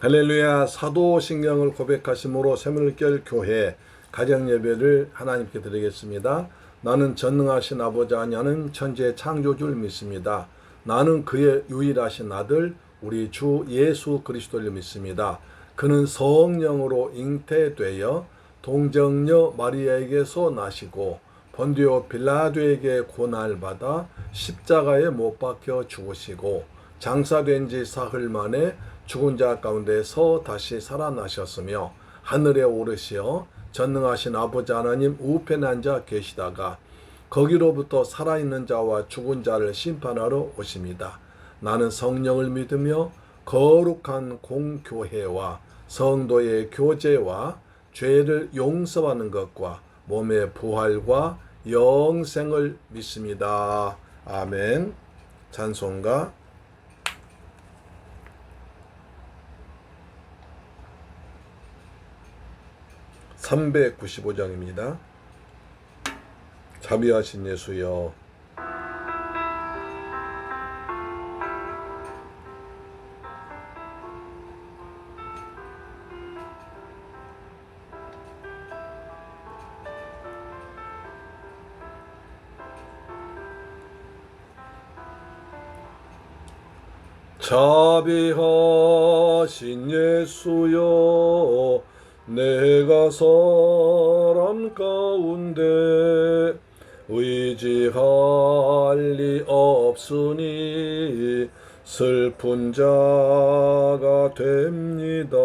할렐루야. 사도신경을 고백하심으로 샘물결 교회 가정예배를 하나님께 드리겠습니다. 나는 전능하신 아버지 아냐는 천지의 창조주를 믿습니다. 나는 그의 유일하신 아들 우리 주 예수 그리스도를 믿습니다. 그는 성령으로 잉태되어 동정녀 마리아에게서 나시고 본디오 빌라도에게 고난받아 십자가에 못 박혀 죽으시고 장사된 지 사흘 만에 죽은 자 가운데서 다시 살아나셨으며 하늘에 오르시어 전능하신 아버지 하나님 우편에 앉아 계시다가 거기로부터 살아있는 자와 죽은 자를 심판하러 오십니다. 나는 성령을 믿으며 거룩한 공교회와 성도의 교제와 죄를 용서하는 것과 몸의 부활과 영생을 믿습니다. 아멘. 찬송가 395장입니다. 자비하신 예수여, 자비하신 예수여, 내가 사람 가운데 의지할 리 없으니 슬픈 자가 됩니다.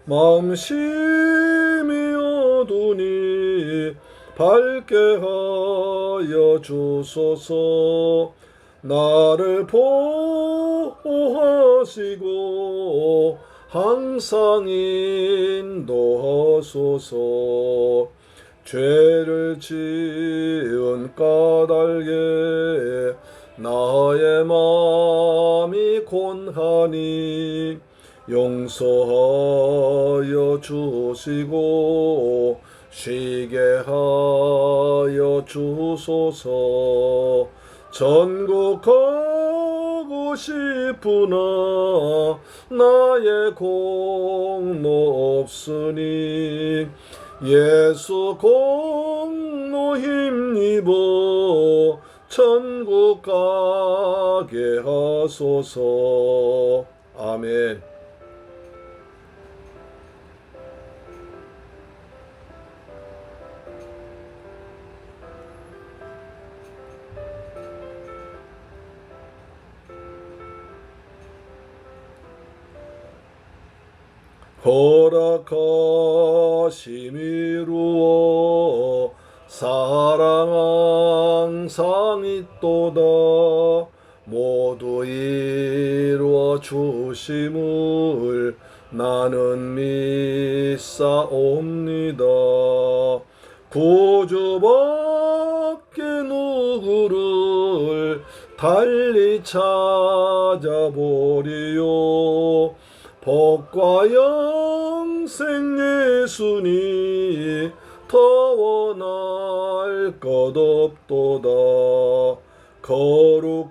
마음 심히 어두니 밝게 하여 주소서. 나를 보호하시고 항상 인도하소서. 죄를 지은 까닭에 나의 마음이 곤하니 용서하여 주시고 쉬게 하여 주소서. 전국 가고 싶으나 나의 공로 없으니 예수 공로 힘입어 천국 가게 하소서. 아멘. 허락하심 이루어 사랑 항상 있도다. 모두 이루어 주심을 나는 믿사옵니다. 구주밖에 누구를 달리 찾아보리요. 복과 영생 예수니 더 원할 것 없도다.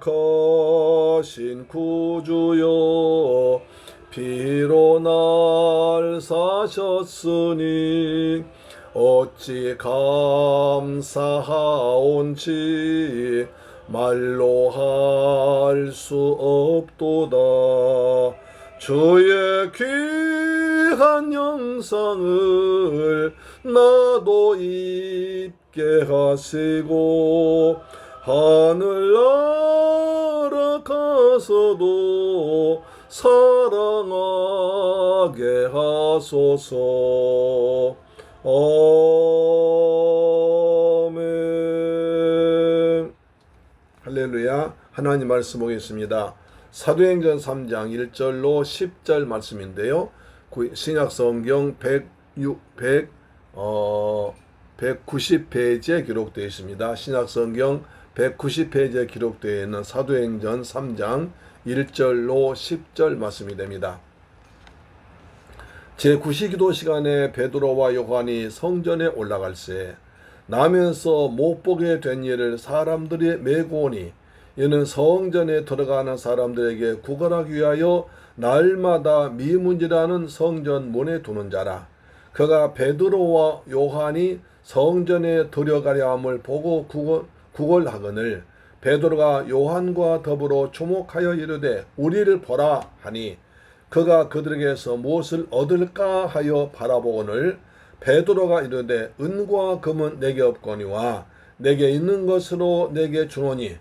거룩하신 구주여, 피로 날 사셨으니 어찌 감사하온지 말로 할 수 없도다. 주의 귀한 영상을 나도 입게 하시고 하늘나라 가서도 사랑하게 하소서. 아멘. 할렐루야. 하나님 말씀 보겠습니다. 사도행전 3장 1절로 10절 말씀인데요. 신약성경 190페이지에 기록되어 있습니다. 신약성경 190페이지에 기록되어 있는 사도행전 3장 1절로 10절 말씀이 됩니다. 제9시기도 시간에 베드로와 요한이 성전에 올라갈새 나면서 못 보게 된 일을 사람들이 메고 오니 이는 성전에 들어가는 사람들에게 구걸하기 위하여 날마다 미문이라는 성전 문에 두는 자라. 그가 베드로와 요한이 성전에 들어가려 함을 보고 구걸하거늘 베드로가 요한과 더불어 주목하여 이르되 우리를 보라 하니 그가 그들에게서 무엇을 얻을까 하여 바라보거늘 베드로가 이르되 은과 금은 내게 없거니와 내게 있는 것으로 내게 주노니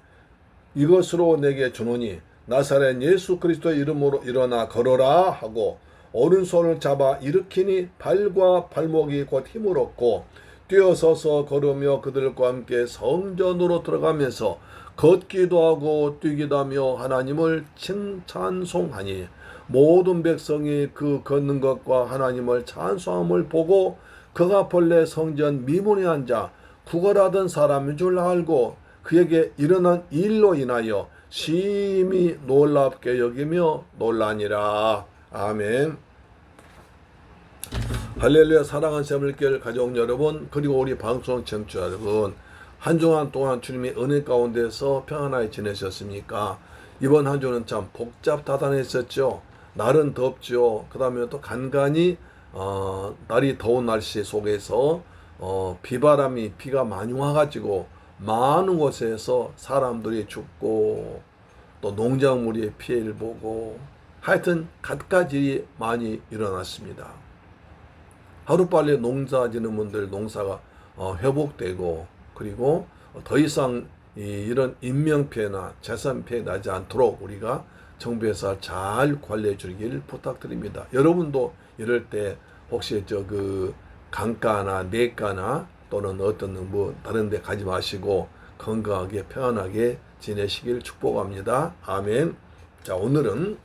이것으로 내게 주노니 나사렛 예수 그리스도의 이름으로 일어나 걸어라 하고 오른손을 잡아 일으키니 발과 발목이 곧 힘을 얻고 뛰어서서 걸으며 그들과 함께 성전으로 들어가면서 걷기도 하고 뛰기도 하며 하나님을 찬송하니 모든 백성이 그 걷는 것과 하나님을 찬송함을 보고 그가 본래 성전 미문에 앉아 구걸하던 사람인 줄 알고 그에게 일어난 일로 인하여 심히 놀랍게 여기며 놀라니라. 아멘. 할렐루야. 사랑하는 새물길 가족 여러분, 그리고 우리 방송 청취자 여러분, 한 주간 동안 주님의 은혜 가운데서 평안하게 지내셨습니까? 이번 한 주는 참 복잡다단했었죠. 날은 덥죠. 그 다음에 또 간간히 날이 더운 날씨 속에서 비가 많이 와가지고 많은 곳에서 사람들이 죽고 또 농작물이 피해를 보고 하여튼 갖가지 일이 많이 일어났습니다. 하루빨리 농사 지는 분들 농사가 회복되고 그리고 더 이상 이런 인명피해나 재산피해 나지 않도록 우리가 정부에서 잘 관리해 주길 부탁드립니다. 여러분도 이럴 때 혹시 강가나 냇가나 또는 어떤 다른 데 가지 마시고 건강하게 평안하게 지내시길 축복합니다. 아멘. 자, 오늘은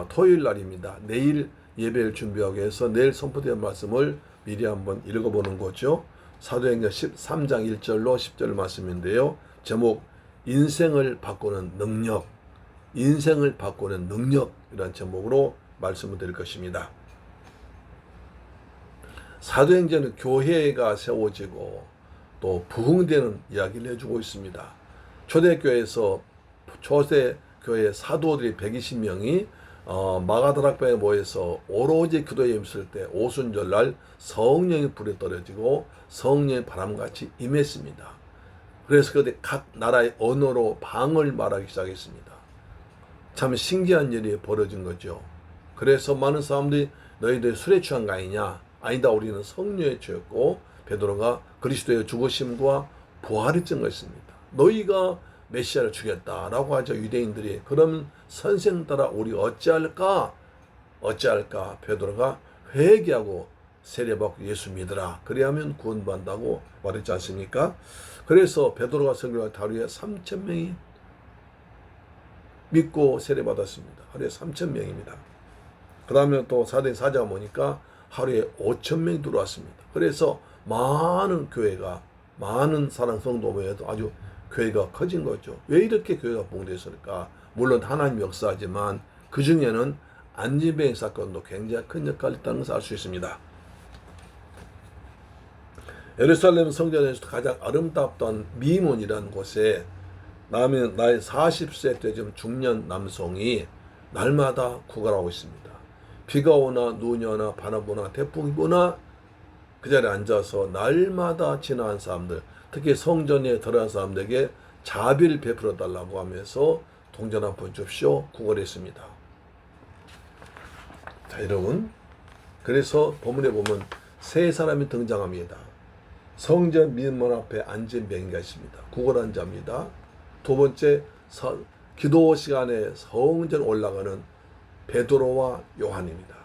토요일 날입니다. 내일 예배를 준비하기 위해서 내일 선포된 말씀을 미리 한번 읽어보는 거죠. 사도행전 13장 1절로 10절 말씀인데요. 제목 인생을 바꾸는 능력, 인생을 바꾸는 능력이라는 제목으로 말씀을 드릴 것입니다. 사도행전은 교회가 세워지고 또 부흥되는 이야기를 해주고 있습니다. 초대교회 사도들이 120명이 마가다락방에 모여서 오로지 기도에 힘쓸 때 오순절날 성령이 불에 떨어지고 성령의 바람같이 임했습니다. 그래서 그때 각 나라의 언어로 방언을 말하기 시작했습니다. 참 신기한 일이 벌어진 거죠. 그래서 많은 사람들이 너희들 술에 취한 거 아니냐? 아니다, 우리는 성령에 취했고 베드로가 그리스도의 죽으심과 부활을 증거했습니다. 너희가 메시아를 죽였다라고 하죠. 유대인들이. 그럼 선생 따라 우리 어찌할까? 베드로가 회개하고 세례받고 예수 믿으라. 그래야면 구원받는다고 말했지 않습니까? 그래서 베드로가 설교할 하루에 3,000명이 믿고 세례받았습니다. 하루에 3,000명입니다. 그 다음에 또 사도행 4장 보니까 하루에 5,000명이 들어왔습니다. 그래서 많은 교회가, 많은 사랑 성도 모여도 아주 교회가 커진 거죠. 왜 이렇게 교회가 부흥됐을까? 물론 하나님 역사지만 그 중에는 안진뱅이 사건도 굉장히 큰 역할을 했다는 것을 알 수 있습니다. 예루살렘 성전에서 가장 아름답던 미문이라는 곳에 나의 40세 때 좀 중년 남성이 날마다 구걸하고 있습니다. 비가 오나 눈이 오나 바람 부나 태풍이 부나 그 자리에 앉아서 날마다 지나간 사람들, 특히 성전에 들어간 사람들에게 자비를 베풀어 달라고 하면서 동전 한 푼 줍쇼 구걸했습니다. 자, 여러분, 그래서 본문에 보면 세 사람이 등장합니다. 성전 민문 앞에 앉은 뱅이가 있습니다. 구걸한 자입니다. 두 번째, 기도 시간에 성전 올라가는 베드로와 요한입니다.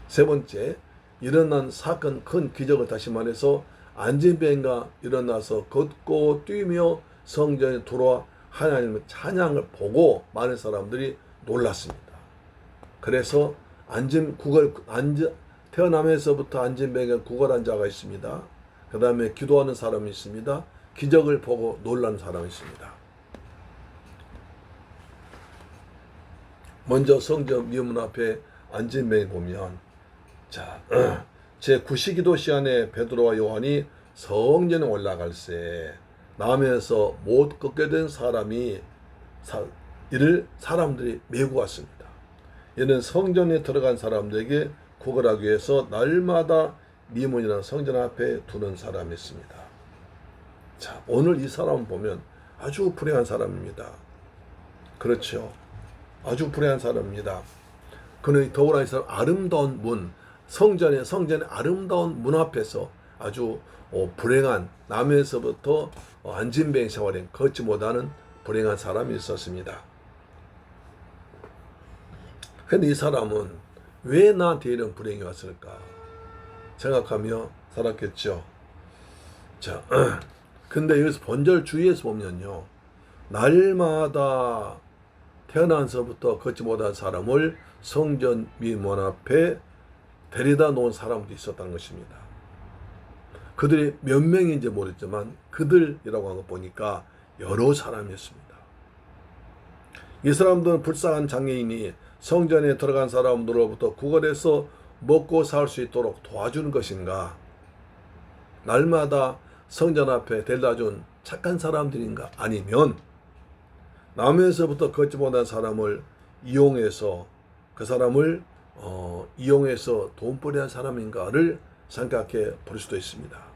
세 번째, 일어난 사건, 큰 기적을 다시 말해서 앉은 뱅이가 일어나서 걷고 뛰며 성전에 들어와 하나님의 찬양을 보고 많은 사람들이 놀랐습니다. 그래서 태어나면서부터 앉은 뱅이가 구걸한 자가 있습니다. 그 다음에 기도하는 사람이 있습니다. 기적을 보고 놀란 사람이 있습니다. 먼저 성전 미문 앞에 앉은 뱅이 보면, 자, 제9시기도 시간에 베드로와 요한이 성전에 올라갈새 나면서 못 걷게 된 사람이 이를 사람들이 메고 왔습니다. 이는 성전에 들어간 사람들에게 구걸하기 위해서 날마다 미문이라는 성전 앞에 두는 사람이 있습니다. 자, 오늘 이 사람을 보면 아주 불행한 사람입니다. 그렇죠. 아주 불행한 사람입니다. 그는 더구나 이 사람 아름다운 문, 성전의 아름다운 문 앞에서 아주 불행한 남에서부터 안진뱅이 생활에 걷지 못하는 불행한 사람이 있었습니다. 그런데 이 사람은 왜 나한테 이런 불행이 왔을까 생각하며 살았겠죠. 자, 근데 여기서 본절 주의에서 보면요, 날마다 태어나서부터 걷지 못한 사람을 성전 미문 앞에 데려다 놓은 사람도 있었다는 것입니다. 그들이 몇 명인지 모르지만 그들이라고 한 거 보니까 여러 사람이었습니다. 이 사람들은 불쌍한 장애인이 성전에 들어간 사람들로부터 구걸해서 먹고 살 수 있도록 도와주는 것인가? 날마다 성전 앞에 데려다준 착한 사람들인가? 아니면 남에서부터 걷지 못한 사람을 이용해서 그 사람을 이용해서 돈벌이한 사람인가를 생각해 볼 수도 있습니다.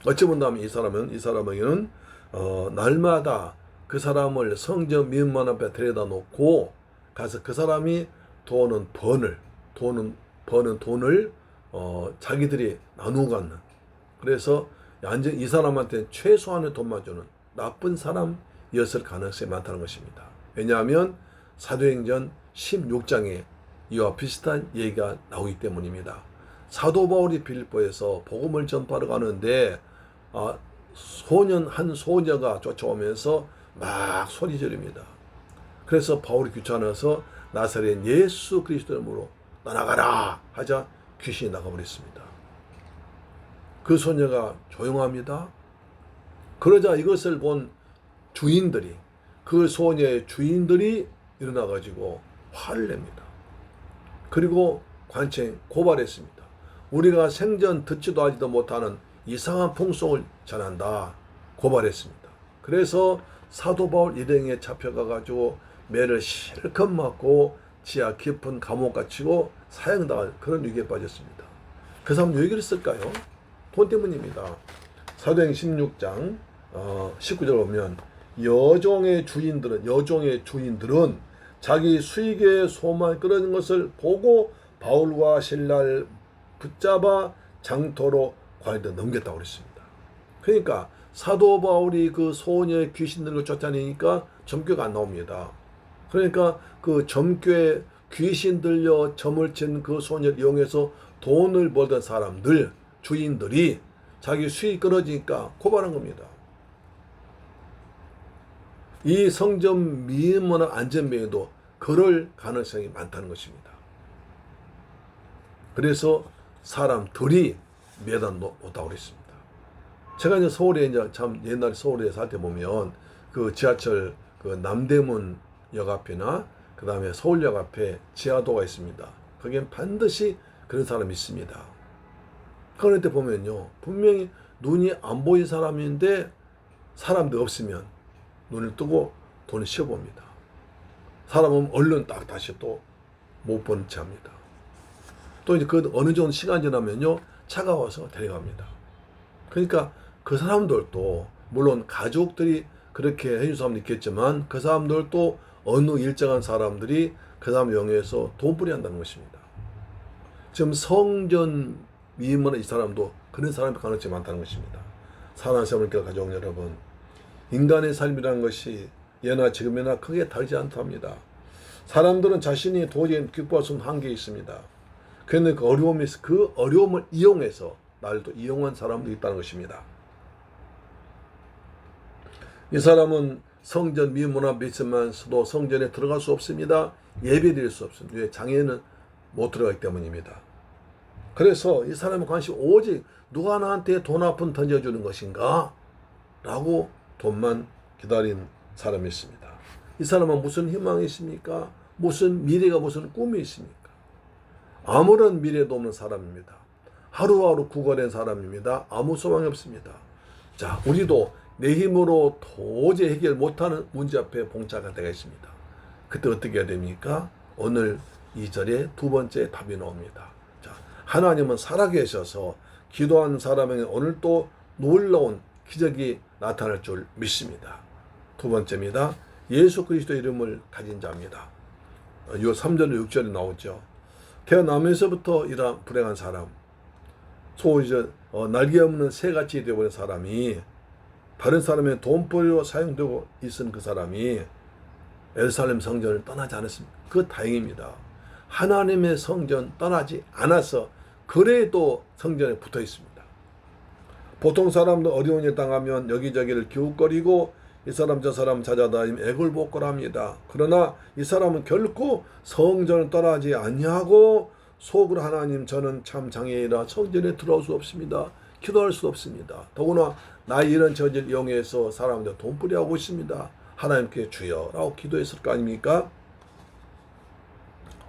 어찌 본다면 이 사람에게는 날마다 그 사람을 성전 미문 앞에 데려다 놓고 가서 그 사람이 버는 돈을 자기들이 나누고 갖는, 그래서 완전 이 사람한테 최소한의 돈만 주는 나쁜 사람이었을 가능성이 많다는 것입니다. 왜냐하면 사도행전 16장에 이와 비슷한 얘기가 나오기 때문입니다. 사도 바울이 빌립보에서 복음을 전파하러 가는데 한 소녀가 쫓아오면서 막 소리 지릅니다. 그래서 바울이 귀찮아서 나사렛 예수 그리스도 이름으로 나가라 하자 귀신이 나가버렸습니다. 그 소녀가 조용합니다. 그러자 이것을 본 주인들이, 그 소녀의 주인들이 일어나가지고 화를 냅니다. 그리고 관청에 고발했습니다. 우리가 생전 듣지도 하지도 못하는 이상한 풍속을 전한다 고발했습니다. 그래서 사도 바울 일행에 잡혀가가지고 매를 실컷 맞고 지하 깊은 감옥 갇히고 사형당할 그런 위기에 빠졌습니다. 그 사람 왜 그랬을까요? 돈 때문입니다. 사도행 16장 19절 보면 여종의 주인들은 자기 수익의 소망이 끊어진 것을 보고 바울과 신라를 붙잡아 장터로 관리도 넘겼다고 그랬습니다. 그러니까 사도 바울이 그 소녀의 귀신들을 쫓아내니까 점괘가 안 나옵니다. 그러니까 그 점괘 귀신 들려 점을 친 그 소녀를 이용해서 돈을 벌던 사람들, 주인들이 자기 수익이 끊어지니까 고발한 겁니다. 이 성전 미문화 안전뱅이도 그럴 가능성이 많다는 것입니다. 그래서 사람들이 매단 놓다고 그랬습니다. 제가 이제 서울에 참 옛날에 서울에 살 때 보면 그 지하철 그 남대문 역 앞이나 그 다음에 서울역 앞에 지하도가 있습니다. 거기엔 반드시 그런 사람이 있습니다. 그럴 때 보면요, 분명히 눈이 안 보인 사람인데 사람들 없으면 눈을 뜨고 돈을 씌워봅니다. 사람은 얼른 딱 다시 또 못 보는 채 합니다. 또 이제 그 어느 정도 시간 지나면요, 차가 와서 데려갑니다. 그러니까 그 사람들도 물론 가족들이 그렇게 해준 사람도 있겠지만 그 사람들도 어느 일정한 사람들이 그 사람 이용해서 돈벌이 한다는 것입니다. 지금 성전 미문의 이 사람도 그런 사람이 가능성이 많다는 것입니다. 사랑하는 사람들 가족 여러분, 인간의 삶이라는 것이 예나 지금이나 크게 다르지 않답니다. 사람들은 자신이 도저히 극복할 수 없는 한계에 있습니다. 그런데 그 어려움을 이용해서 나를 또 이용한 사람도 있다는 것입니다. 이 사람은 성전 미문화 믿으면서도 성전에 들어갈 수 없습니다. 예배드릴 수 없습니다. 왜? 장애인은 못 들어가기 때문입니다. 그래서 이 사람의 관심이 오직 누가 나한테 돈 한 푼 던져주는 것인가? 라고 돈만 기다린 사람이 있습니다. 이 사람은 무슨 희망이 있습니까? 무슨 미래가 무슨 꿈이 있습니까? 아무런 미래도 없는 사람입니다. 하루하루 구걸한 사람입니다. 아무 소망이 없습니다. 자, 우리도 내 힘으로 도저히 해결 못하는 문제 앞에 봉착할 때가 있습니다. 그때 어떻게 해야 됩니까? 오늘 2절에 두 번째 답이 나옵니다. 자, 하나님은 살아계셔서 기도하는 사람에게 오늘 또 놀라운 기적이 나타날 줄 믿습니다. 두 번째입니다. 예수 그리스도 이름을 가진 자입니다. 3절 6절에 나오죠. 태어나면서부터 이러한 불행한 사람, 소위 날개 없는 새같이 되어버린 사람이 다른 사람의 돈벌이로 사용되고 있은 그 사람이 예루살렘 성전을 떠나지 않았습니다. 그거 다행입니다. 하나님의 성전 떠나지 않아서 그래도 성전에 붙어 있습니다. 보통 사람도 어려운 일 당하면 여기저기를 기웃거리고 이 사람 저 사람 찾아다니며 애걸복걸합니다. 그러나 이 사람은 결코 성전을 떠나지 아니하고 속으로 하나님 저는 참 장애인이라 성전에 들어올 수 없습니다. 기도할 수 없습니다. 더구나 나의 이런 저질 이용해서 사람들 돈벌이 하고 있습니다. 하나님께 주여라고 기도했을 거 아닙니까?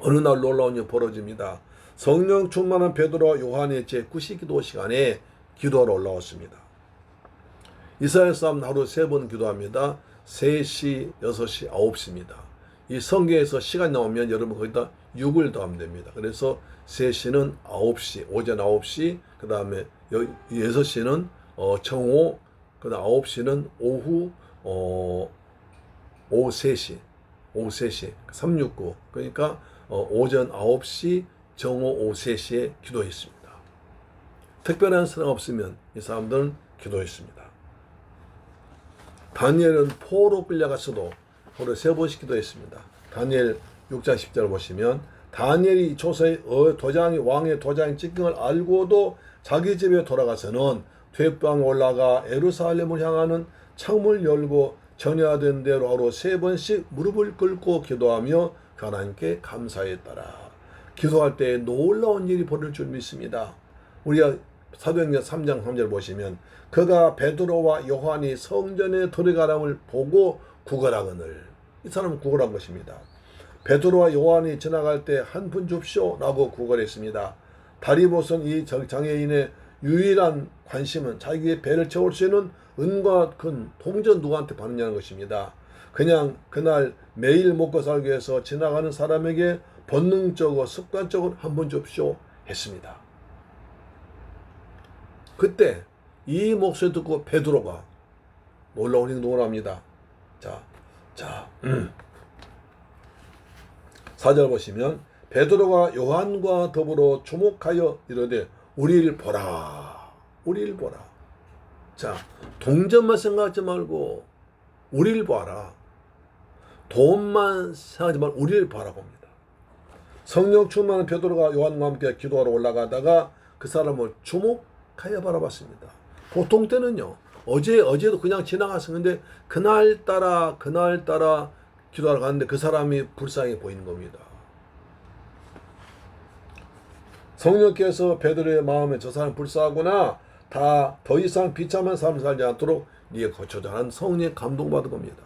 어느 날 놀라운 일이 벌어집니다. 성령 충만한 베드로와 요한의 제9시 기도 시간에 기도하러 올라왔습니다. 이스라엘 사람은 하루 3번 기도합니다. 3시, 6시, 9시입니다. 이 성경에서 시간 나오면 여러분 거기다 6을 더하면 됩니다. 그래서 3시는 9시, 오전 9시, 그 다음에 6시는 정오, 그 다음 9시는 오후 3시, 오후 3시, 369. 그러니까 오전 9시, 정오 오후 3시에 기도했습니다. 특별한 사람 없으면 이 사람들은 기도했습니다. 다니엘은 포로 끌려갔어도 하루 3번씩 기도했습니다. 다니엘 6장 10절 보시면 다니엘이 조서에 도장이 왕의 도장이 찍힌 걸 알고도 자기 집에 돌아가서는 뒷방에 올라가 예루살렘을 향하는 창문을 열고 전야된 대로 하루 3번씩 무릎을 꿇고 기도하며 하나님께 감사했더라. 기도할 때 놀라운 일이 벌어질 줄 믿습니다. 우리가 사도행전 3장 3절 보시면 그가 베드로와 요한이 성전에 들어가람을 보고 구걸하거늘. 이 사람은 구걸한 것입니다. 베드로와 요한이 지나갈 때 한 푼 줍쇼 라고 구걸했습니다. 다리 벗은 이 장애인의 유일한 관심은 자기의 배를 채울 수 있는 은과 금, 동전 누구한테 받느냐는 것입니다. 그냥 그날 매일 먹고 살기 위해서 지나가는 사람에게 본능적으로 습관적으로 한 푼 줍쇼 했습니다. 그때 이 목소리 듣고 베드로가 놀라운 행동을 합니다. 자, 4절 보시면 베드로가 요한과 더불어 주목하여 이르되 우리를 보라. 우리를 보라. 자, 동전만 생각하지 말고 우리를 보아라. 돈만 생각하지 말고 우리를 보라고 합니다. 성령 충만한 베드로가 요한과 함께 기도하러 올라가다가 그 사람을 주목하여 바라봤습니다. 보통 때는요, 어제도 그냥 지나갔었는데 그날따라 기도하러 갔는데 그 사람이 불쌍해 보이는 겁니다. 성령께서 베드로의 마음에 저 사람 불쌍하구나, 더 이상 비참한 삶을 살지 않도록 네가 고쳐자 하는 성령의 감동받은 겁니다.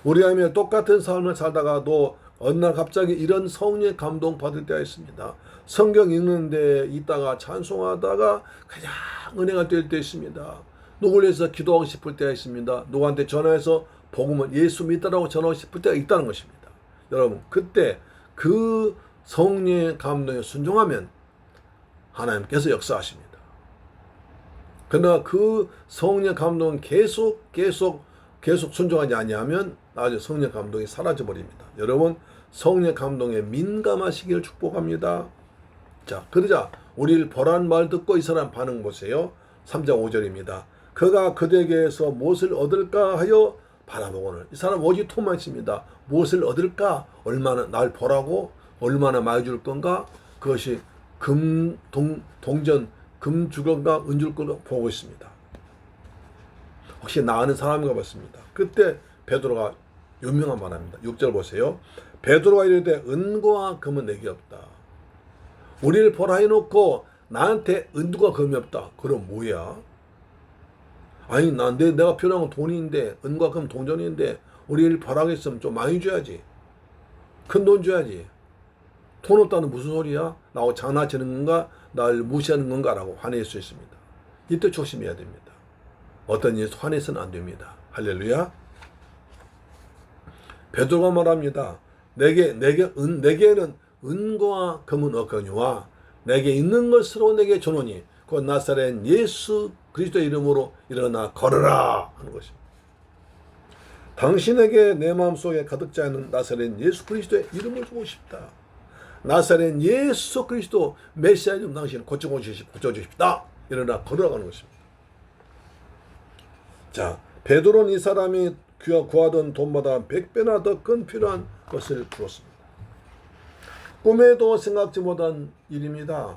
우리 아이면 똑같은 삶을 살다가도 어느 날 갑자기 이런 성령의 감동 받을 때가 있습니다. 성경 읽는데 있다가 찬송하다가 그냥 은혜가 될 때 있습니다. 누구를 위해서 기도하고 싶을 때가 있습니다. 누구한테 전화해서 복음을 예수 믿다라고 전하고 싶을 때가 있다는 것입니다. 여러분, 그때 그 성령의 감동에 순종하면 하나님께서 역사하십니다. 그러나 그 성령 감동은 계속 순종하지 아니하면 나중에 성령 감동이 사라져 버립니다. 여러분, 성령 감동에 민감하시기를 축복합니다. 자, 그러자 우리를 보란 말 듣고 이 사람 반응 보세요. 3장 5절입니다. 그가 그대에게서 무엇을 얻을까 하여 바라보고는, 이 사람 오직 토만 있습니다. 무엇을 얻을까? 얼마나 날 보라고? 얼마나 많이 줄 건가? 그것이 동전, 금 줄 건가? 은 줄 건가? 보고 있습니다. 혹시 나 아는 사람인가 봤습니다. 그때 베드로가 유명한 말합니다. 6절 보세요. 베드로가 이르되 은과 금은 내게 없다. 우리를 보라 해놓고 나한테 은과 금이 없다. 그럼 뭐야? 아니, 내가 필요한 건 돈인데, 은과 금 동전인데, 우리를 보라겠으면 좀 많이 줘야지. 큰 돈 줘야지. 돈 없다는 무슨 소리야? 나하고 장난치는 건가? 날 무시하는 건가? 라고 화낼 수 있습니다. 이때 조심해야 됩니다. 어떤 일에 화내서는 안 됩니다. 할렐루야. 베드로가 말합니다. 내게는 은과 금은 없거니와 내게 있는 것으로 내게 주노니 곧 나사렛 예수 그리스도의 이름으로 일어나 걸으라 하는 것입니다. 당신에게 내 마음속에 가득 차 있는 나사렛 예수 그리스도의 이름을 주고 싶다. 나사렛 예수 그리스도 메시아 이름 당신을 고쳐주십시다. 일어나 걸어가는 것입니다. 자, 베드로는 이 사람이 구하던 돈보다 100배나 더 큰 필요한 것을 주었습니다. 꿈에도 생각지 못한 일입니다.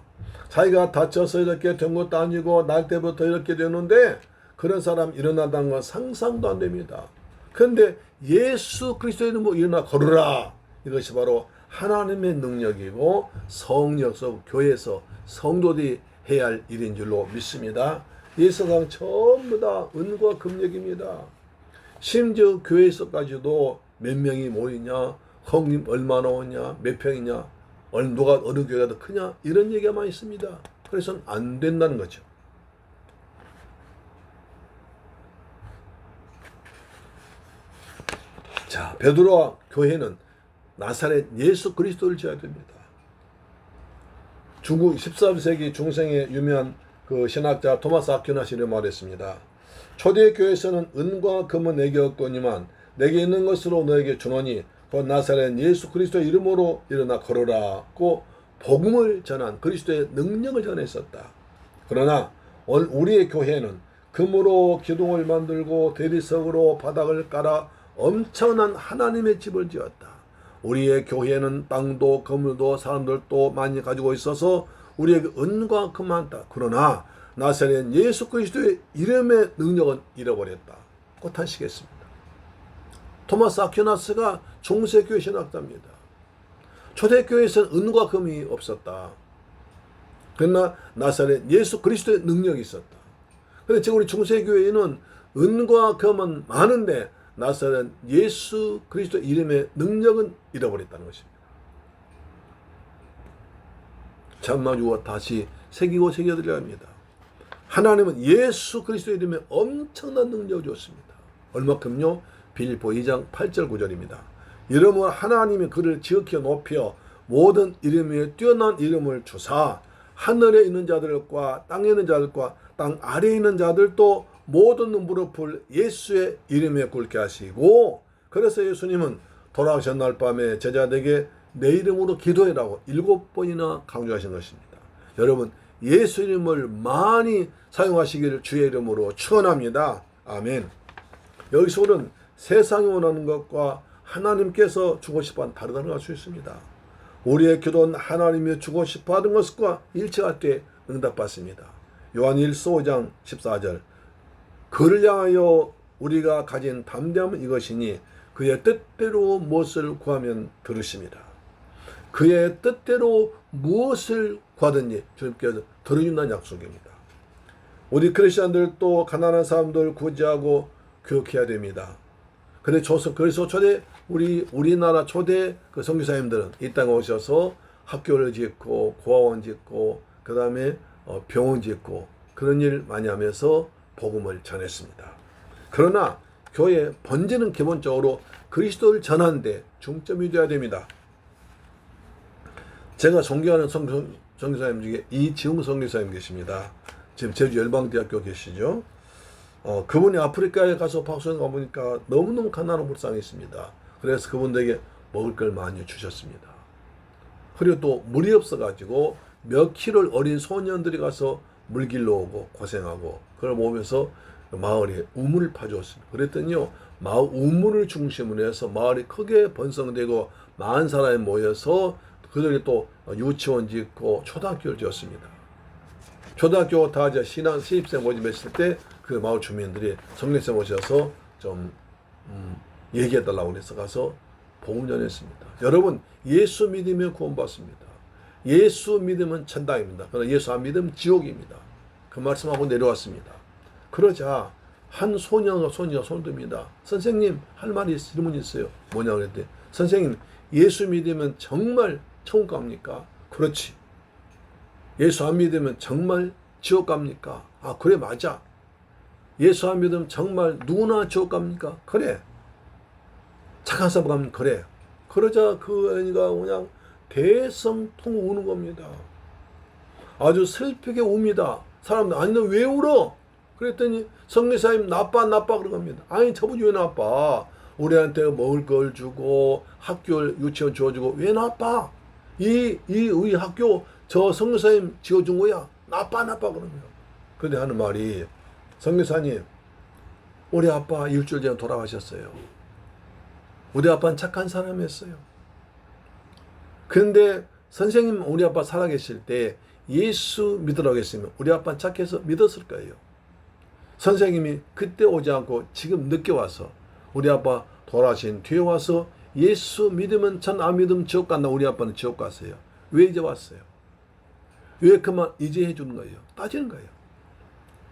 자기가 다쳐서 이렇게 된 것도 아니고 날 때부터 이렇게 되는데 그런 사람 일어난다는 건 상상도 안 됩니다. 그런데 예수 그리스도의 이름으로 일어나 걸으라. 이것이 바로 하나님의 능력이고 성령서 교회에서 성도들이 해야 할 일인 줄로 믿습니다. 이 세상 전부 다 은과 금력입니다. 심지어 교회에서까지도 몇 명이 모이냐, 형님 얼마나 오냐, 몇 평이냐, 누가 어느 교회가 더 크냐 이런 얘기가 많이 있습니다. 그래서 안 된다는 거죠. 자, 베드로와 교회는 나사렛 예수 그리스도를 지어야 됩니다. 중국 13세기 중생의 유명한 그 신학자 토마스 아퀴나스는 말했습니다. 초대 교회에서는 은과 금은 내게 없거니만 내게 있는 것으로 너에게 주노니 곧 나사렛 예수 그리스도의 이름으로 일어나 걸어라고 복음을 전한 그리스도의 능력을 전했었다. 그러나 우리의 교회는 금으로 기둥을 만들고 대리석으로 바닥을 깔아 엄청난 하나님의 집을 지었다. 우리의 교회는 땅도 건물도 사람들도 많이 가지고 있어서 우리에게 은과 금 많다. 그러나 나사렛 예수 그리스도의 이름의 능력은 잃어버렸다. 꽃한시겠습니다. 토마스 아퀴나스가 중세교회 신학자입니다. 초대교회에서는 은과 금이 없었다. 그러나 나사렛 예수 그리스도의 능력이 있었다. 그런데 지금 우리 중세교회에는 은과 금은 많은데 나사렛 예수 그리스도 이름의 능력은 잃어버렸다는 것입니다. 장마주와 다시 새기고 새겨드려야 합니다. 하나님은 예수 그리스도 이름에 엄청난 능력을 줬습니다. 얼마큼요? 빌립보 2장 8절 9절입니다. 이름은 하나님이 그를 지극히 높여 모든 이름 위에 뛰어난 이름을 주사 하늘에 있는 자들과 땅에 있는 자들과 땅 아래에 있는 자들도 모든 무릎을 예수의 이름에 꿇게 하시고, 그래서 예수님은 돌아가신 날 밤에 제자들에게 내 이름으로 기도해라고 7번이나 강조하신 것입니다. 여러분, 예수 이름을 많이 사용하시기를 주의 이름으로 축원합니다. 아멘. 여기서는 세상이 원하는 것과 하나님께서 주고 싶어하는 다르다는 걸 알 수 있습니다. 우리의 기도는 하나님이 주고 싶어하는 것과 일치할 때 응답받습니다. 요한 1서 5장 14절 그를 향하여 우리가 가진 담대함은 이것이니 그의 뜻대로 무엇을 구하면 들으십니다. 그의 뜻대로 무엇을 구하든지 주님께서 들어준다는 약속입니다. 우리 크리스천들도 가난한 사람들 구제하고 교육해야 됩니다. 그래서 우리나라 초대 그 선교사님들은 이 땅에 오셔서 학교를 짓고 고아원 짓고 그 다음에 병원 짓고 그런 일 많이 하면서 복음을 전했습니다. 그러나 교회 번제는 기본적으로 그리스도를 전하는데 중점이 되어야 됩니다. 제가 존경하는 선교사님 중에 이지웅 선교사님 계십니다. 지금 제주 열방대학교 계시죠. 그분이 아프리카에 가서 박수영 가보니까 너무너무 가난하고 불쌍했습니다. 그래서 그분들에게 먹을 걸 많이 주셨습니다. 그리고 또 물이 없어가지고 몇 킬로를 어린 소년들이 가서 물 길러 오고 고생하고 그걸 보면서 마을에 우물을 파주었습니다. 그랬더니요, 마을 우물을 중심으로 해서 마을이 크게 번성되고 많은 사람이 모여서 그들이 또 유치원 짓고 초등학교를 지었습니다. 초등학교 다 이제 신입생 모집했을 때 그 마을 주민들이 성령쌤 오셔서 좀 얘기해달라고 그래서 가서 복음 전했습니다. 여러분, 예수 믿으면 구원받습니다. 예수 믿으면 천당입니다. 그러나 예수 안 믿으면 지옥입니다. 그 말씀하고 내려왔습니다. 그러자 한 소녀가 손듭니다. 선생님, 할 말이 질문이 있어요. 뭐냐 그랬더니, 선생님, 예수 믿으면 정말 천국 갑니까? 그렇지. 예수 안 믿으면 정말 지옥 갑니까? 아, 그래, 맞아. 예수 안 믿으면 정말 누구나 지옥 갑니까? 그래. 착한 사람 가면 그래. 그러자 그 애가 그냥 대성통 우는 겁니다. 아주 슬프게 웁니다. 사람들, 아니 너 왜 울어? 그랬더니 성교사님 나빠 그런 겁니다. 아니 저분이 왜 나빠? 우리한테 먹을 걸 주고 학교 유치원 지어주고 왜 나빠? 우리 학교 저 성교사님 지어준 거야. 나빠 그러면. 그런데 하는 말이, 성교사님 우리 아빠 일주일 전에 돌아가셨어요. 우리 아빠는 착한 사람이었어요. 그런데 선생님 우리 아빠 살아계실 때 예수 믿으라고 했으면 우리 아빠는 착해서 믿었을 거예요. 선생님이 그때 오지 않고 지금 늦게 와서 우리 아빠 돌아가신 뒤에 와서 예수 믿으면 전 안 믿으면 지옥 간다. 우리 아빠는 지옥 갔어요. 왜 이제 왔어요? 왜 그만 이제 해주는 거예요? 따지는 거예요.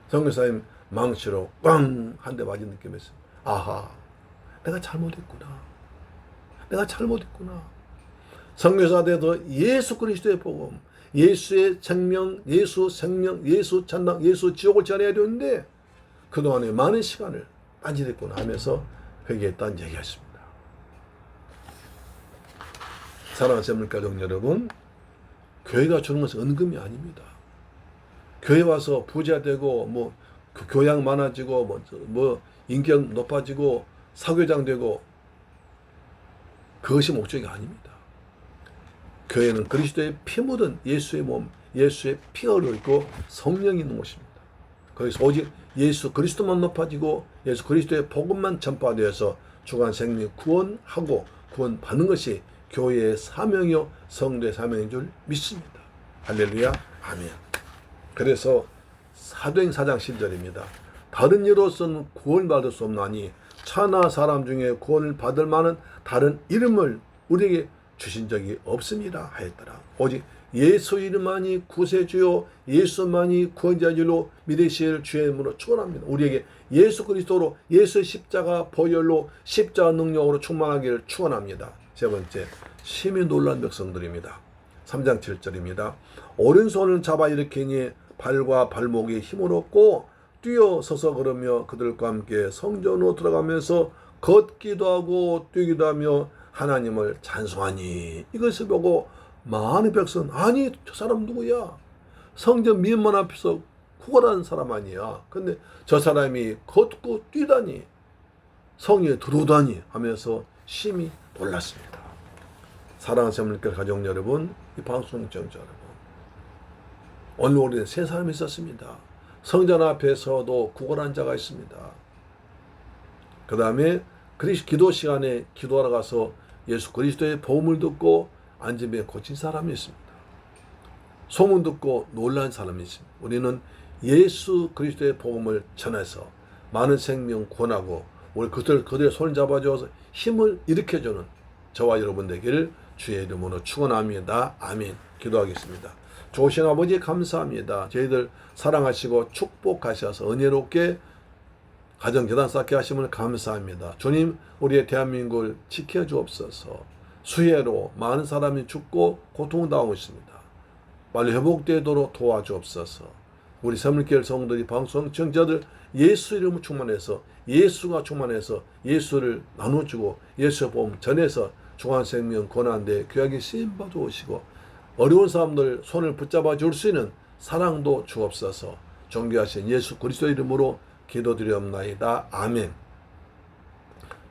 선교사님 망치로 꽝 한 대 맞은 느낌이었어요. 아하, 내가 잘못했구나. 선교사 돼도 예수 그리스도의 복음, 예수의 생명, 예수 찬양, 예수 지옥을 전해야 되는데 그동안에 많은 시간을 딴짓했구나 하면서 회개했다는 얘기였습니다. 사랑하는 샘물가족 여러분, 교회가 주는 것은 은금이 아닙니다. 교회 와서 부자 되고 뭐 교양 많아지고 뭐 인격 높아지고 사교장 되고 그것이 목적이 아닙니다. 교회는 그리스도의 피 묻은 예수의 몸, 예수의 피가 흘러있고 성령이 있는 곳입니다. 거기서 오직 예수 그리스도만 높아지고 예수 그리스도의 복음만 전파되어서 주간 생명 구원하고 구원받는 것이 교회의 사명이요 성도의 사명인 줄 믿습니다. 할렐루야, 아멘. 그래서 사도행 4장 10절입니다. 다른 이로서는 구원받을 수 없나니 천하 사람 중에 구원을 받을 만한 다른 이름을 우리에게 주신 적이 없습니다 하였더라. 오직 예수 이름만이 구세주요 예수만이 구원자줄로 믿으실 주의 이름으로 축원합니다. 우리에게 예수 그리스도로 예수의 십자가 보혈로 십자가 능력으로 충만하기를 축원합니다. 세 번째, 심히 놀란 백성들입니다. 3장 7절입니다. 오른손을 잡아 일으키니 발과 발목에 힘을 얻고 뛰어서서 걸으며 그들과 함께 성전으로 들어가면서 걷기도 하고 뛰기도 하며 하나님을 찬송하니, 이것을 보고 많은 백성, 아니 저 사람 누구야? 성전 미문 앞에서 구걸하는 사람 아니야. 근데 저 사람이 걷고 뛰다니 성에 들어오다니 하면서 심히 놀랐습니다. 사랑하는 샘물교회 가족 여러분, 이 방송 시청자 여러분, 오늘 우리는 세 사람이 있었습니다. 성전 앞에서도 구걸한 자가 있습니다. 그 다음에 기도 시간에 기도하러 가서 예수 그리스도의 복음을 듣고 안진병 고친 사람이 있습니다. 소문 듣고 놀란 사람이 있습니다. 우리는 예수 그리스도의 복음을 전해서 많은 생명 구원하고 우리 그들의 손을 잡아줘서 힘을 일으켜주는 저와 여러분 되기를 주의 이름으로 축원합니다. 아멘. 기도하겠습니다. 좋으신 아버지 감사합니다. 저희들 사랑하시고 축복하셔서 은혜롭게 가정재단 쌓게 하심을 감사합니다. 주님, 우리의 대한민국을 지켜주옵소서. 수해로 많은 사람이 죽고 고통당하고 있습니다. 빨리 회복되도록 도와주옵소서. 우리 샘물교회 성도들이 방송 시청자들 예수 이름을 충만해서 예수가 충만해서 예수를 나눠주고 예수의 복음 전해서 중앙생명 권한대 귀하게 쓰임받아 오시고 어려운 사람들 손을 붙잡아 줄 수 있는 사랑도 주옵소서. 존귀하신 예수 그리스도 이름으로 기도드리옵나이다. 아멘.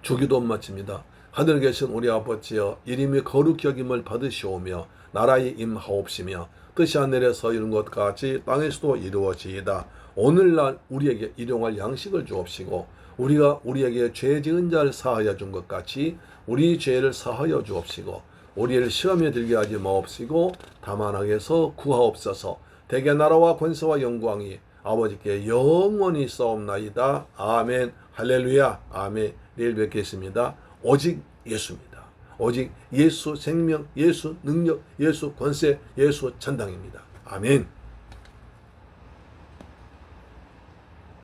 주기도 마칩니다. 하늘에 계신 우리 아버지여, 이름이 거룩히 여김을 받으시오며 나라의 임하옵시며 뜻이 하늘에서 이룬 것 같이 땅에서도 이루어지이다. 오늘날 우리에게 일용할 양식을 주옵시고 우리가 우리에게 죄 지은 자를 사하여 준 것 같이 우리 죄를 사하여 주옵시고 우리를 시험에 들게 하지 마옵시고 다만 악에서 구하옵소서. 대개 나라와 권세와 영광이 아버지께 영원히 있사옵나이다. 아멘. 할렐루야. 아멘. 내일 뵙겠습니다. 오직 예수입니다. 오직 예수 생명, 예수 능력, 예수 권세, 예수 전당입니다. 아멘.